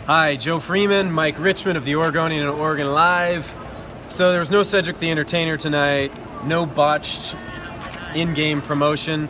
Hi, Joe Freeman, Mike Richman of the Oregonian and OregonLive. So there was no Cedric the Entertainer tonight, no botched in-game promotion,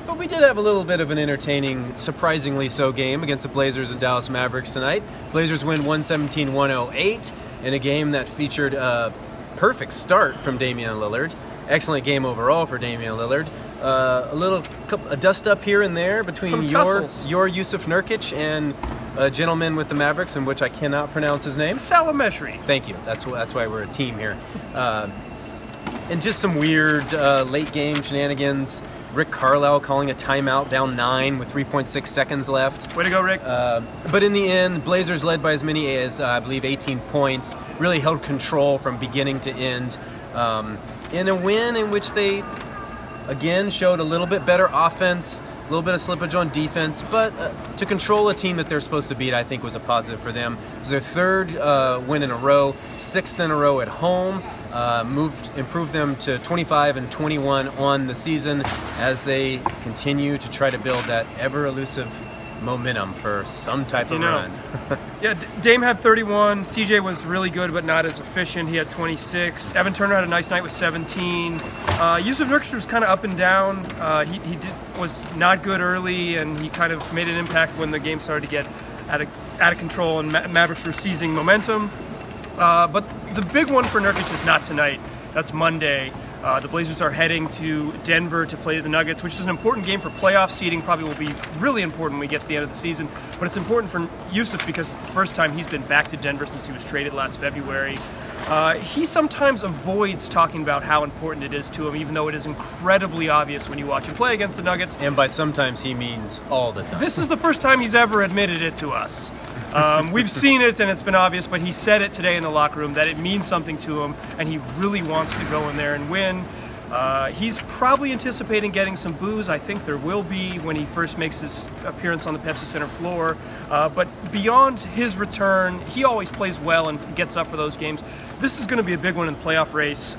but we did have a little bit of an entertaining, surprisingly so, game against the Blazers and Dallas Mavericks tonight. Blazers win 117-108 in a game that featured a perfect start from Damian Lillard. Excellent game overall for Damian Lillard. A dust up here and there between your Yusuf Nurkic and a gentleman with the Mavericks, in which I cannot pronounce his name. Salameshri. Thank you. That's why we're a team here. And just some weird late game shenanigans. Rick Carlisle calling a timeout down 9 with 3.6 seconds left. Way to go, Rick. But in the end, Blazers led by as many as, I believe, 18 points. Really held control from beginning to end. In a win in which they, again, showed a little bit better offense, a little bit of slippage on defense, but to control a team that they're supposed to beat, I think, was a positive for them. It was their third win in a row, sixth in a row at home. Improved them to 25-21 on the season as they continue to try to build that ever-elusive momentum for some type of run. Yeah, Dame had 31. CJ was really good, but not as efficient. He had 26. Evan Turner had a nice night with 17. Yusuf Nurkic was kind of up and down. He was not good early, and he kind of made an impact when the game started to get out of control and Mavericks were seizing momentum. But the big one for Nurkic is not tonight. That's Monday. The Blazers are heading to Denver to play the Nuggets, which is an important game for playoff seeding. Probably will be really important when we get to the end of the season. But it's important for Yusuf because it's the first time he's been back to Denver since he was traded last February. He sometimes avoids talking about how important it is to him, even though it is incredibly obvious when you watch him play against the Nuggets. And by sometimes, he means all the time. This is the first time he's ever admitted it to us. We've seen it and it's been obvious, but he said it today in the locker room that it means something to him and he really wants to go in there and win. He's probably anticipating getting some boos. I think there will be when he first makes his appearance on the Pepsi Center floor. But beyond his return, he always plays well and gets up for those games. This is going to be a big one in the playoff race.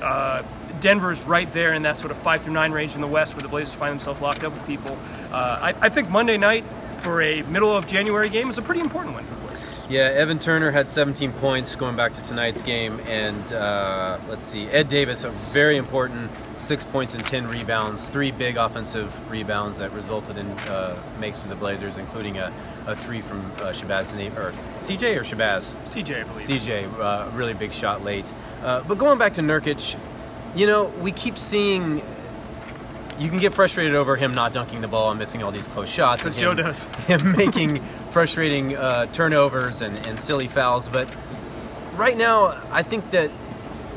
Denver's right there in that sort of 5 through 9 range in the West where the Blazers find themselves locked up with people. I think Monday night for a middle of January game is a pretty important one for the Blazers. Yeah, Evan Turner had 17 points going back to tonight's game, and let's see, Ed Davis, a very important 6 points and 10 rebounds, 3 big offensive rebounds that resulted in makes for the Blazers, including a 3 from Shabazz, or CJ or Shabazz? CJ, I believe. CJ, really big shot late. But going back to Nurkic, you know, we keep seeing. You can get frustrated over him not dunking the ball and missing all these close shots. Because Joe does. Him making frustrating turnovers and silly fouls. But right now, I think that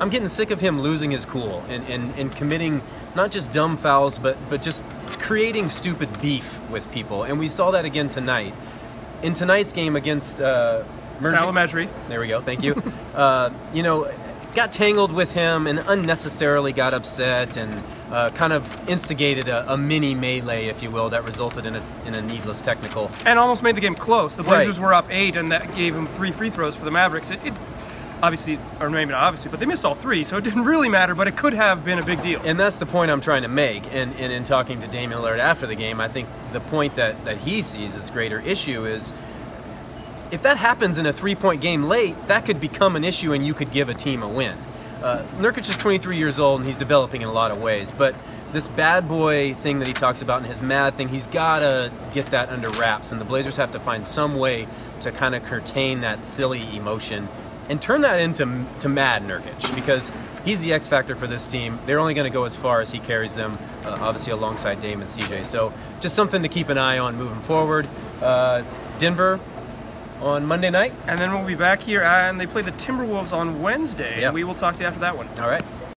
I'm getting sick of him losing his cool and committing not just dumb fouls, but just creating stupid beef with people. And we saw that again tonight. In tonight's game against Salameshri. There we go. Thank you. You know, got tangled with him and unnecessarily got upset and kind of instigated a mini melee, if you will, that resulted in a needless technical. And almost made the game close. The Blazers were up 8, and that gave him 3 free throws for the Mavericks. It obviously, or maybe not obviously, but they missed all 3, so it didn't really matter, but it could have been a big deal. And that's the point I'm trying to make. And in talking to Damian Lillard after the game, I think the point that he sees as greater issue is if that happens in a 3-point game late, that could become an issue and you could give a team a win. Nurkic is 23 years old and he's developing in a lot of ways, but this bad boy thing that he talks about and his mad thing, he's got to get that under wraps, and the Blazers have to find some way to kind of curtail that silly emotion and turn that into mad Nurkic, because he's the X factor for this team. They're only going to go as far as he carries them, obviously alongside Dame and CJ. So just something to keep an eye on moving forward. Denver on Monday night. And then we'll be back here, and they play the Timberwolves on Wednesday. Yep. We will talk to you after that one. All right.